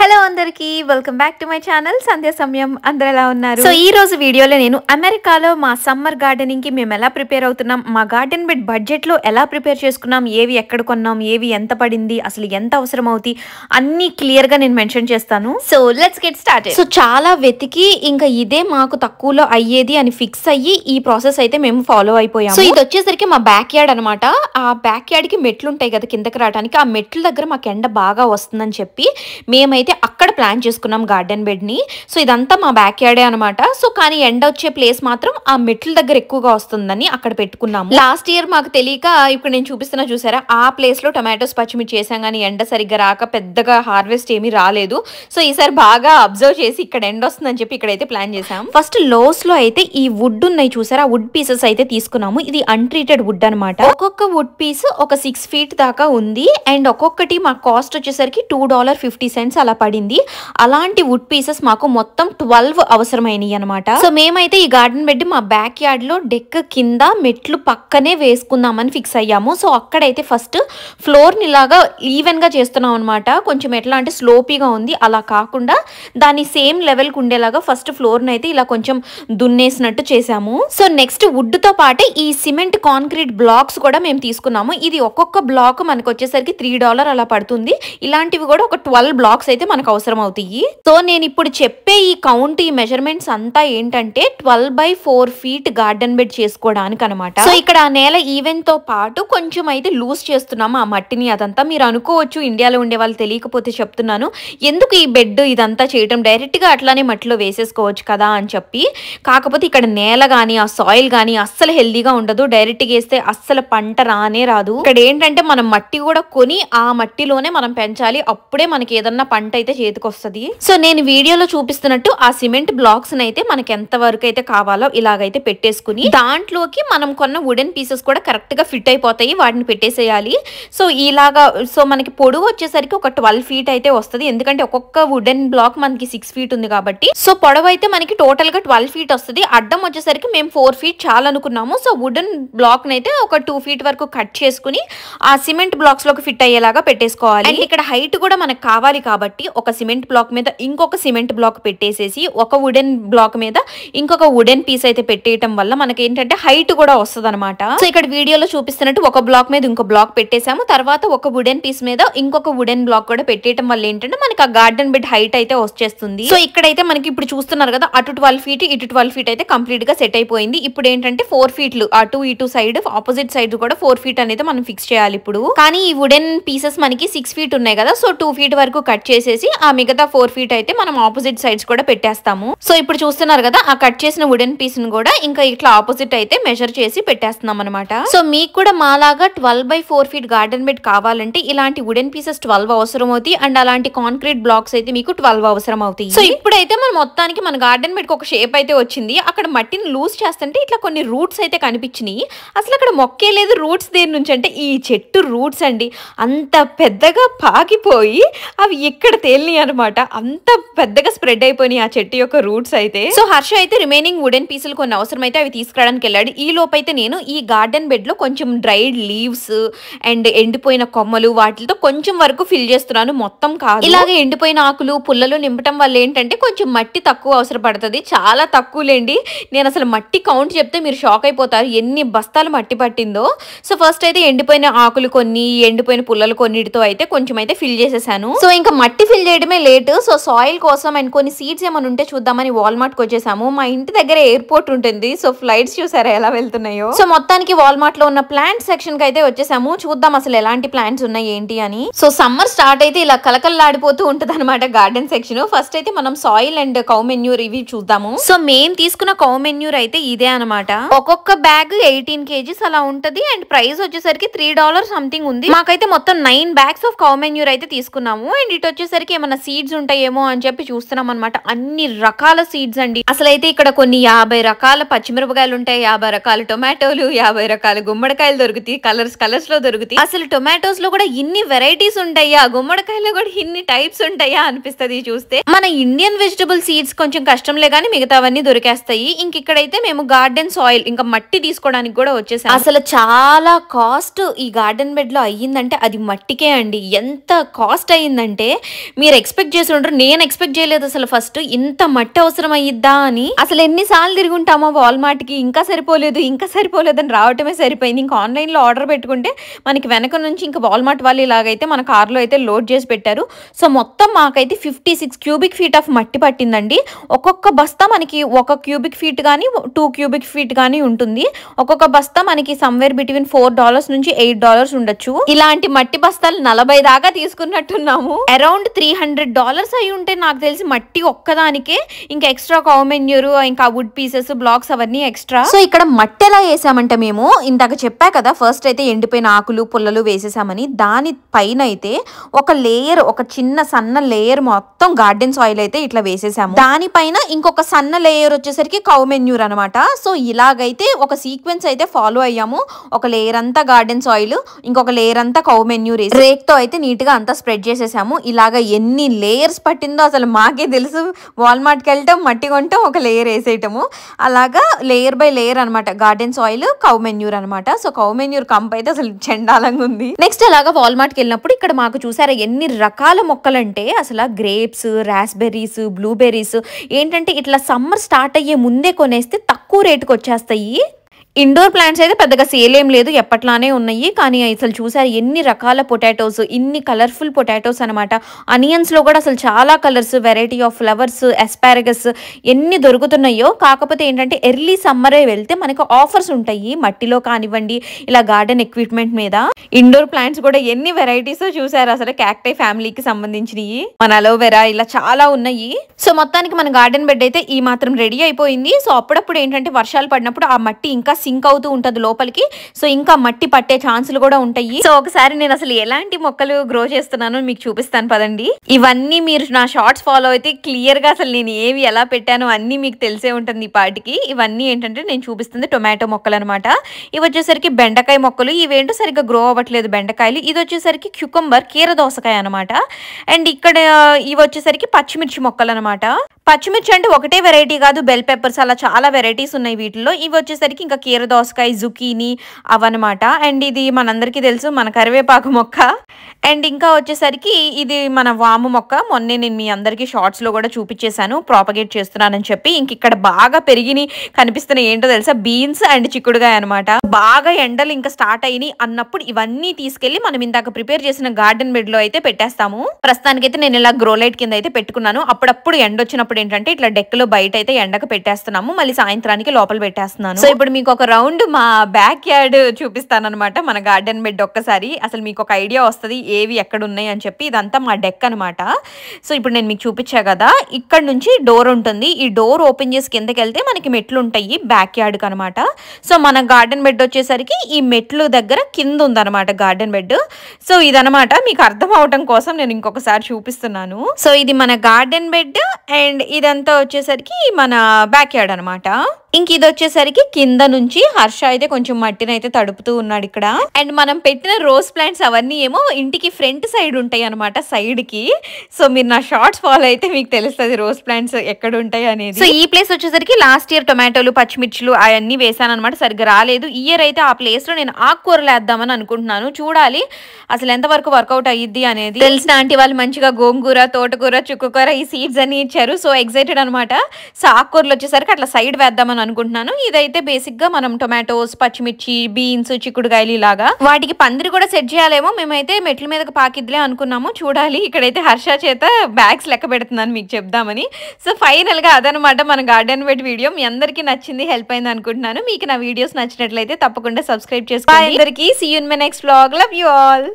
Hello అందరికీ welcome back to my channel సంధ్య సమయం. అందరూ ఎలా ఉన్నారు? సో ఈ రోజు వీడియోలో నేను అమెరికాలో మా సమ్మర్ గార్డెనింగ్ కి మేము ఎలా ప్రిపేర్ అవుతున్నాం, మా గార్డెన్ బెడ్ బడ్జెట్ లో ఎలా ప్రిపేర్ చేసుకున్నాం, ఏవి ఎక్కడ కొన్నాం, ఏవి ఎంత పడింది, అసలు ఎంత అవసరం అవుతాయి అన్ని క్లియర్ గా నేను మెన్షన్ చేస్తాను. So let's get started. So చాలా వెతికి ఇంకా ఇదే మాకు తక్కువలో అయ్యేది అని ఫిక్స్ అయ్యి ఈ ప్రాసెస్ అయితే మేము ఫాలో అయిపోయాము. సో ఇది వచ్చేసరికి మా బ్యాక్ యార్డ్ అనమాట. ఆ బ్యాక్ యార్డ్ కి మెట్లు ఉంటాయి కదా కిందకి రావడానికి, ఆ మెట్ల దగ్గర మాకు ఎండ బాగా వస్తుందని చెప్పి మేమైతే అక్కడ ప్లాన్ చేసుకున్నాం గార్డెన్ బెడ్ ని. సో ఇదంతా మా బ్యాక్ యార్డే అనమాట. సో కానీ ఎండ వచ్చే ప్లేస్ మాత్రం ఆ మెట్ల దగ్గర ఎక్కువగా వస్తుందని అక్కడ పెట్టుకున్నాము. లాస్ట్ ఇయర్ మాకు తెలియక ఇప్పుడు నేను చూపిస్తున్నా చూసారా, ఆ ప్లేస్ లో టొమాటోస్ పచ్చిమిర్చి చేసాం కానీ ఎండ సరిగ్గా రాక పెద్దగా హార్వెస్ట్ ఏమీ రాలేదు. సో ఈసారి బాగా అబ్జర్వ్ చేసి ఇక్కడ ఎండ వస్తుందని చెప్పి ఇక్కడైతే ప్లాన్ చేసాం. ఫస్ట్ లోస్ లో అయితే ఈ వుడ్ ఉన్నాయి చూసారా, వుడ్ పీసెస్ అయితే తీసుకున్నాము. ఇది అన్ట్రీటెడ్ వుడ్ అనమాట. ఒక్కొక్క వుడ్ పీస్ ఒక 6 feet దాకా ఉంది అండ్ ఒక్కొక్కటి మా కాస్ట్ వచ్చేసరికి $2.50 అలా పడింది. అలాంటి వుడ్ పీసెస్ మాకు మొత్తం 12 అవసరమైనవి అనమాట. సో మేమైతే ఈ గార్డెన్ బెడ్ మా బ్యాక్ యార్డ్ లో డెక్ కింద మెట్లు పక్కనే వేసుకుందామని ఫిక్స్ అయ్యాము. సో అక్కడైతే ఫస్ట్ ఫ్లోర్ ని ఇలాగా ఈవెన్ గా చేస్తున్నాం అనమాట. కొంచెం ఎట్లా అంటే స్లోపీగా ఉంది, అలా కాకుండా దాని సేమ్ లెవెల్ కు ఉండేలాగా ఫస్ట్ ఫ్లోర్ ని అయితే ఇలా కొంచెం దున్నేసినట్టు చేసాము. సో నెక్స్ట్ వుడ్ తో పాటే ఈ సిమెంట్ కాంక్రీట్ బ్లాక్స్ కూడా మేము తీసుకున్నాము. ఇది ఒక్కొక్క బ్లాక్ మనకు వచ్చేసరికి $3 అలా పడుతుంది. ఇలాంటివి కూడా ఒక 12 బ్లాక్స్ అయితే మనకు అవసరం అవుతాయి. సో నేను ఇప్పుడు చెప్పే ఈ కౌంట్, ఈ మెజర్మెంట్స్ అంతా ఏంటంటే 12x4 feet గార్డెన్ బెడ్ చేసుకోవడానికి అనమాట. సో ఇక్కడ ఆ నేల ఈవెన్ తో పాటు కొంచెం అయితే లూజ్ చేస్తున్నాము ఆ మట్టిని. అదంతా మీరు అనుకోవచ్చు, ఇండియాలో ఉండే వాళ్ళు తెలియకపోతే చెప్తున్నాను, ఎందుకు ఈ బెడ్ ఇదంతా చేయటం, డైరెక్ట్ గా అట్లానే మట్టిలో వేసేసుకోవచ్చు కదా అని చెప్పి. కాకపోతే ఇక్కడ నేల గానీ ఆ సాయిల్ గానీ అస్సలు హెల్దీగా ఉండదు. డైరెక్ట్ గా వేస్తే అస్సలు పంట రానే రాదు. ఇక్కడ ఏంటంటే మనం మట్టి కూడా కొని ఆ మట్టిలోనే మనం పెంచాలి, అప్పుడే మనకి ఏదన్నా పంట అయితే చేతికి వస్తుంది. సో నేను వీడియోలో చూపిస్తున్నట్టు ఆ సిమెంట్ బ్లాక్స్ అయితే మనకి ఎంత వరకు అయితే కావాలో ఇలాగైతే పెట్టేసుకుని దాంట్లోకి మనం కొన్న వుడెన్ పీసెస్ కూడా కరెక్ట్ గా ఫిట్ అయిపోతాయి, వాటిని పెట్టేసేయాలి. సో ఇలాగా సో మనకి పొడవు వచ్చేసరికి ఒక 12 feet అయితే వస్తుంది, ఎందుకంటే ఒక్కొక్క వుడెన్ బ్లాక్ మనకి 6 feet ఉంది కాబట్టి. సో పొడవు అయితే మనకి టోటల్ గా 12 feet వస్తుంది. అడ్డం వచ్చేసరికి మేము 4 feet చాలా అనుకున్నాము. సో వుడెన్ బ్లాక్ అయితే ఒక 2 feet వరకు కట్ చేసుకుని ఆ సిమెంట్ బ్లాక్స్ లోకి ఫిట్ అయ్యేలాగా పెట్టేసుకోవాలి. అండ్ ఇక్కడ హైట్ కూడా మనకు కావాలి కాబట్టి ఒక సిమెంట్ బ్లాక్ మీద ఇంకొక సిమెంట్ బ్లాక్ పెట్టేసేసి ఒక వుడెన్ బ్లాక్ మీద ఇంకొక వుడెన్ పీస్ అయితే పెట్టేయటం వల్ల మనకి ఏంటంటే హైట్ కూడా వస్తుంది అనమాట. సో ఇక్కడ వీడియోలో చూపిస్తున్నట్టు ఒక బ్లాక్ మీద ఇంకో బ్లాక్ పెట్టేసాము, తర్వాత ఒక వుడెన్ పీస్ మీద ఇంకొక వుడెన్ బ్లాక్ కూడా పెట్టేయటం వల్ల ఏంటంటే మనకి ఆ గార్డెన్ బెడ్ హైట్ అయితే వచ్చేస్తుంది. సో ఇక్కడైతే మనకి ఇప్పుడు చూస్తున్నారు కదా, అటు 12 feet ఇటు 12 feet అయితే కంప్లీట్ గా సెట్ అయిపోయింది. ఇప్పుడు ఏంటంటే 4 feet అటు ఇటు సైడ్ ఆపోజిట్ సైడ్ కూడా 4 feet అనేది మనం ఫిక్స్ చేయాలి ఇప్పుడు. కానీ ఈ వుడెన్ పీసెస్ మనకి 6 feet ఉన్నాయి కదా, సో 2 feet వరకు కట్ చేసేసి ఆ మిగతా 4 feet అయితే మనం ఆపోజిట్ సైడ్స్ కూడా పెట్టేస్తాము. సో ఇప్పుడు చూస్తున్నారు కదా, ఆ కట్ చేసిన వుడెన్ పీస్ ని కూడా ఇంకా ఇట్లా ఆపోజిట్ అయితే మెజర్ చేసి పెట్టేస్తున్నాం అనమాట. సో మీకు కూడా మాలాగా 12x4 feet గార్డెన్ బెడ్ కావాలంటే ఇలాంటి వుడెన్ పీసెస్ 12 అవసరం అవుతాయి అండ్ అలాంటి కాంక్రీట్ బ్లాక్స్ అయితే మీకు 12 అవసరం అవుతాయి. సో ఇప్పుడైతే మన మొత్తానికి మన గార్డెన్ బెడ్ ఒక షేప్ అయితే వచ్చింది. అక్కడ మట్టిని లూజ్ చేస్తుంటే ఇట్లా కొన్ని రూట్స్ అయితే కనిపించినాయి. అసలు అక్కడ మొక్కే లేదు, రూట్స్ దేని నుంచి అంటే ఈ చెట్టు రూట్స్ అండి, అంత పెద్దగా పాకిపోయి అవి ఇక్కడ తేలినాయి అనమాట. అంత పెద్దగా స్ప్రెడ్ అయిపోయినాయి ఆ చెట్టు యొక్క రూట్స్ అయితే. సో హర్ష అయితే రిమైనింగ్ వుడెన్ పీసులు కొన్ని అవసరం అయితే అవి తీసుకురావడానికి వెళ్ళాడు. ఈ లోపైతే నేను ఈ గార్డెన్ బెడ్ లో కొంచెం డ్రైడ్ లీవ్స్ అండ్ ఎండిపోయిన కొమ్మలు వాటితో కొంచెం వరకు ఫిల్ చేస్తున్నాను, మొత్తం కాదు. ఇలాగే ఎండిపోయిన ఆకులు పుల్లలు నింపటం వల్ల ఏంటంటే కొంచెం మట్టి తక్కువ అవసరపడుతుంది, చాలా తక్కువలేండి. నేను అసలు మట్టి కౌంట్ చెప్తే మీరు షాక్ అయిపోతారు ఎన్ని బస్తాలు మట్టి పట్టిందో. సో ఫస్ట్ అయితే ఎండిపోయిన ఆకులు కొన్ని, ఎండిపోయిన పుల్లలు కొన్నిటితో అయితే కొంచెం అయితే ఫిల్ చేసేసాను. సో ఇంకా మట్టి ఫిల్ చేయడమే లేట్. సో సాయిల్ కోసం అండ్ కొన్ని సీడ్స్ ఏమైనా ఉంటే చూద్దామని వాల్మార్ట్ కి వచ్చేసాము. మా ఇంటి దగ్గర ఎయిర్పోర్ట్ ఉంటుంది, సో ఫ్లైట్స్ చూసారా ఎలా వెళ్తున్నాయో. సో మొత్తానికి వాల్మార్ట్ లో ఉన్న ప్లాంట్ సెక్షన్ కి అయితే వచ్చేసాము. చూద్దాం అసలు ఎలాంటి ప్లాంట్స్ ఉన్నాయి ఏంటి అని. సో సమ్మర్ స్టార్ట్ అయితే ఇలా కలకల్లాడిపోతూ ఉంటది అనమాట గార్డెన్ సెక్షన్. ఫస్ట్ అయితే మనం సాయిల్ అండ్ కౌ మెన్యూర్ ఇవి చూద్దాము. సో మేము తీసుకున్న కౌ మెన్యూర్ అయితే ఇదే అనమాట. ఒక్కొక్క బ్యాగ్ 18 kgs అలా ఉంటది అండ్ ప్రైస్ వచ్చేసరికి $3 సంథింగ్ ఉంది. మాకైతే మొత్తం 9 bags ఆఫ్ కౌ మెన్యూర్ అయితే తీసుకున్నాము. అండ్ ఇటు వచ్చేసరికి ఏమన్నా సీడ్స్ ఉంటాయేమో అని చెప్పి చూస్తున్నాం అనమాట. అన్ని రకాల సీడ్స్ అండి. అసలైతే ఇక్కడ కొన్ని 50 రకాల పచ్చిమిరపకాయలు ఉంటాయి, 50 రకాల టొమాటోలు, 50 రకాల గుమ్మడికాయలు దొరుకుతాయి, కలర్స్ లో దొరుకుతాయి. అసలు టొమాటోస్ లో కూడా ఇన్ని వెరైటీస్ ఉంటాయా, గుమ్మడికాయలో కూడా ఇన్ని టైప్స్ ఉంటాయా అనిపిస్తుంది చూస్తే. మన ఇండియన్ వెజిటబుల్ సీడ్స్ కొంచెం కష్టంలే కానీ మిగతావన్నీ దొరికేస్తాయి. ఇంక ఇక్కడైతే మేము గార్డెన్ సాయిల్ ఇంకా మట్టి తీసుకోవడానికి కూడా వచ్చేసాం. అసలు చాలా కాస్ట్ ఈ గార్డెన్ బెడ్ లో అయ్యిందంటే అది మట్టికే అండి. ఎంత కాస్ట్ అయ్యిందంటే మీరు ఎక్స్పెక్ట్ చేసి ఉంటారు, నేను ఎక్స్పెక్ట్ చేయలేదు అసలు ఫస్ట్ ఇంత మట్టి అవసరం అయ్యిద్దా అని. అసలు ఎన్నిసార్లు తిరుగుంటామో వాల్మార్ట్ కి, ఇంకా సరిపోలేదు అని రావటమే సరిపోయింది. ఇంకా ఆన్లైన్ లో ఆర్డర్ పెట్టుకుంటే మనకి వెనక నుంచి ఇంకా వాల్మార్ట్ వాళ్ళు ఇలాగైతే మన కార్లో అయితే లోడ్ చేసి పెట్టారు. సో మొత్తం మాకైతే 56 క్యూబిక్ ఫీట్ ఆఫ్ మట్టి పట్టిందండి. ఒక్కొక్క బస్తా మనకి 1 క్యూబిక్ ఫీట్ కానీ 2 క్యూబిక్ ఫీట్ కానీ ఉంటుంది. ఒక్కొక్క బస్తా మనకి సమ్వేర్ బిట్వీన్ $4 నుంచి $8 ఉండొచ్చు. ఇలాంటి మట్టి బస్తాలు 40 దాకా తీసుకున్నట్టున్నాము. అరౌండ్ $300 అయి ఉంటే నాకు తెలిసి మట్టి ఒక్కదానికే. ఇంకా ఎక్స్ట్రా కౌ మెన్యూర్, ఇంకా వుడ్ పీసెస్, బ్లాక్స్ అవన్నీ ఎక్స్ట్రా. సో ఇక్కడ మట్టి ఎలా వేసామంటే మేము ఇందాక చెప్పా కదా, ఫస్ట్ అయితే ఎండిపోయిన ఆకులు పుల్లలు వేసేసామని. దాని పైన అయితే ఒక లేయర్, ఒక చిన్న సన్న లేయర్ మొత్తం గార్డెన్ సాయిల్ అయితే ఇట్లా వేసేసాము. దానిపైన ఇంకొక సన్న లేయర్ వచ్చేసరికి కౌ మెన్యూర్ అనమాట. సో ఇలాగైతే ఒక సీక్వెన్స్ అయితే ఫాలో అయ్యాము. ఒక లేయర్ అంతా గార్డెన్ సాయిల్, ఇంకొక లేయర్ అంతా కౌ మెన్యూర్ వేసి రేక్ తో అయితే నీట్ గా అంతా స్ప్రెడ్ చేసేసాము. ఇలాగ ఎన్ని లేయర్స్ పట్టిందో అసలు మాకే తెలుసు. వాల్మార్ట్ కి వెళ్ళటం, మట్టి కొంటాం, ఒక లేయర్ వేసేయటము, అలాగా లేయర్ బై లేయర్ అనమాట. గార్డెన్ సాయిల్, కౌ మెన్యూర్ అనమాట. సో కౌ మెన్యూర్ కంప్ అయితే అసలు చండాలంగా ఉంది. నెక్స్ట్ అలాగా వాల్మార్ట్ కి వెళ్ళినప్పుడు ఇక్కడ మాకు చూసారా ఎన్ని రకాల మొక్కలంటే అసలు గ్రేప్స్, రాస్బెర్రీస్, బ్లూబెర్రీస్ ఏంటంటే ఇట్లా సమ్మర్ స్టార్ట్ అయ్యే ముందే కొనేస్తే తక్కువ రేటుకి వచ్చేస్తాయి. ఇండోర్ ప్లాంట్స్ అయితే పెద్దగా సేల్ ఏం లేదు, ఎప్పట్లానే ఉన్నాయి. కానీ అసలు చూసారు ఎన్ని రకాల పొటాటోస్, ఇన్ని కలర్ఫుల్ పొటాటోస్ అనమాట. అనియన్స్ లో కూడా అసలు చాలా కలర్స్, వెరైటీ ఆఫ్ ఫ్లవర్స్, అస్పారగస్ ఎన్ని దొరుకుతున్నాయో. కాకపోతే ఏంటంటే ఎర్లీ సమ్మరే వెళ్తే మనకు ఆఫర్స్ ఉంటాయి, మట్టిలో కానివ్వండి ఇలా గార్డెన్ ఎక్విప్మెంట్ మీద. ఇండోర్ ప్లాంట్స్ కూడా ఎన్ని వెరైటీస్ చూసారు అసలు. క్యాక్టై ఫ్యామిలీకి సంబంధించినవి, మన అలోవెరా, ఇలా చాలా ఉన్నాయి. సో మొత్తానికి మన గార్డెన్ బెడ్ అయితే ఈ మాత్రం రెడీ అయిపోయింది. సో అప్పుడప్పుడు ఏంటంటే వర్షాలు పడినప్పుడు ఆ మట్టి ఇంకా సింక్ అవుతూ ఉంటది లోపలికి. సో ఇంకా మట్టి పట్టే ఛాన్సులు కూడా ఉంటాయి. సో ఒకసారి నేను అసలు ఎలాంటి మొక్కలు గ్రో చేస్తున్నానో మీకు చూపిస్తాను పదండి. ఇవన్నీ మీరు నా షార్ట్స్ ఫాలో అయితే క్లియర్ గా అసలు నేను ఏవి ఎలా పెట్టానో అన్ని మీకు తెలిసే ఉంటుంది ఈ పాటికి. ఇవన్నీ ఏంటంటే నేను చూపిస్తుంది టొమాటో మొక్కలు అనమాట. ఇవి వచ్చేసరికి బెండకాయ మొక్కలు. ఇవేంటో సరిగ్గా గ్రో అవ్వట్లేదు బెండకాయలు. ఇది వచ్చేసరికి క్యూకంబర్, కీర దోసకాయ అనమాట. అండ్ ఇక్కడ ఇవి వచ్చేసరికి పచ్చిమిర్చి మొక్కలు అనమాట. పచ్చిమిర్చి అంటే ఒకటే వెరైటీ కాదు, బెల్ పెప్పర్స్ అలా చాలా వెరైటీస్ ఉన్నాయి వీటిల్లో. ఇవి వచ్చేసరికి ఇంకా కీర దోసకాయ, జుకీనీ అవన్నమాట. అండ్ ఇది మనందరికీ తెలుసు మన కరివేపాకు మొక్క. అండ్ ఇంకా వచ్చేసరికి ఇది మన వాము మొక్క. మొన్నే నేను మీ అందరికీ షార్ట్స్ లో కూడా చూపించేశాను, ప్రాపగేట్ చేస్తున్నానని చెప్పి. ఇంక ఇక్కడ బాగా పెరిగిని కనిపిస్తున్నాయి ఏంటో తెలుసా, బీన్స్ అండ్ చిక్కుడుగాయ అనమాట. బాగా ఎండలు ఇంకా స్టార్ట్ అయినాయి అన్నప్పుడు ఇవన్నీ తీసుకెళ్లి మనం ఇందాక ప్రిపేర్ చేసిన గార్డెన్ బెడ్ లో అయితే పెట్టేస్తాము. ప్రస్తుతానికైతే నేను ఇలా గ్రో లైట్ కింద అయితే పెట్టుకున్నాను. అప్పుడప్పుడు ఎండ వచ్చినప్పుడు ఏంటంటే ఇట్లా డెక్ లో బయట అయితే ఎండకు పెట్టేస్తున్నాము, మళ్ళీ సాయంత్రానికి లోపల పెట్టేస్తున్నాను. సో ఇప్పుడు మీకు ఒక రౌండ్ మా బ్యాక్ యార్డ్ చూపిస్తాను అనమాట, మన గార్డెన్ బెడ్. ఒక్కసారి అసలు మీకు ఒక ఐడియా వస్తుంది ఏవి ఎక్కడ ఉన్నాయి అని చెప్పి. ఇదంతా మా డెక్ అనమాట. సో ఇప్పుడు నేను మీకు చూపించా కదా, ఇక్కడ నుంచి డోర్ ఉంటుంది. ఈ డోర్ ఓపెన్ చేసి కిందకి వెళ్తే మనకి మెట్లు ఉంటాయి బ్యాక్ యార్డ్ కి అనమాట. సో మన గార్డెన్ బెడ్ వచ్చేసరికి ఈ మెట్లు దగ్గర కింద ఉందన్నమాట గార్డెన్ బెడ్. సో ఇదనమాట, మీకు అర్థం అవటం కోసం నేను ఇంకొకసారి చూపిస్తున్నాను. సో ఇది మన గార్డెన్ బెడ్ అండ్ ఇదంతా వచ్చేసరికి మన బ్యాక్ యార్డ్ అనమాట. ఇంక ఇది వచ్చేసరికి కింద నుంచి హర్ష అయితే కొంచెం మట్టిని అయితే తడుపుతూ ఉన్నాడు ఇక్కడ. అండ్ మనం పెట్టిన రోజ్ ప్లాంట్స్ అవన్నీ ఏమో ఇంటికి ఫ్రంట్ సైడ్ ఉంటాయి అనమాట, సైడ్ కి. సో మీరు నా షార్ట్స్ ఫాలో అయితే మీకు తెలుస్తుంది రోజ్ ప్లాంట్స్ ఎక్కడ ఉంటాయి అనేది. సో ఈ ప్లేస్ వచ్చేసరికి లాస్ట్ ఇయర్ టొమాటోలు, పచ్చిమిర్చులు అవన్నీ వేసాను అనమాట, సరిగ్గా రాలేదు. ఈ ఇయర్ అయితే ఆ ప్లేస్ లో నేను ఆకుకూరలు వేద్దామని అనుకుంటున్నాను. చూడాలి అసలు ఎంతవరకు వర్కౌట్ అయ్యిద్ది అనేది. తెలిసిన ఆంటీ వాళ్ళు మంచిగా గోంగూర, తోటకూర, చుక్కకూర ఈ సీడ్స్ అన్ని ఇచ్చారు. సో ఎక్సైటెడ్ అనమాట. సో ఆకుకూరలు వచ్చేసరికి అట్లా సైడ్ వేద్దామని అనుకుంటున్నాను. ఇదైతే బేసిక్ గా మనం టొమాటోస్, పచ్చిమిర్చి, బీన్స్, చిక్కుడుగాయలు ఇలాగా వాటికి పందిరి కూడా సెట్ చేయాలేమో. మేమైతే మెట్ల మీదకి పాకిద్లే అనుకున్నాము, చూడాలి. ఇక్కడైతే హర్ష చేత బ్యాగ్స్ లెక్క పెడుతున్నాను మీకు చెప్దామని. సో ఫైనల్ గా అదనమాట మన గార్డెన్ బెడ్ వీడియో. మీ అందరికీ నచ్చింది, హెల్ప్ అయింది అనుకుంటున్నాను. మీకు నా వీడియోస్ నచ్చినట్లయితే తప్పకుండా సబ్స్క్రైబ్ చేసుకోండి. అందరికీ see you in my next vlog. Love you all.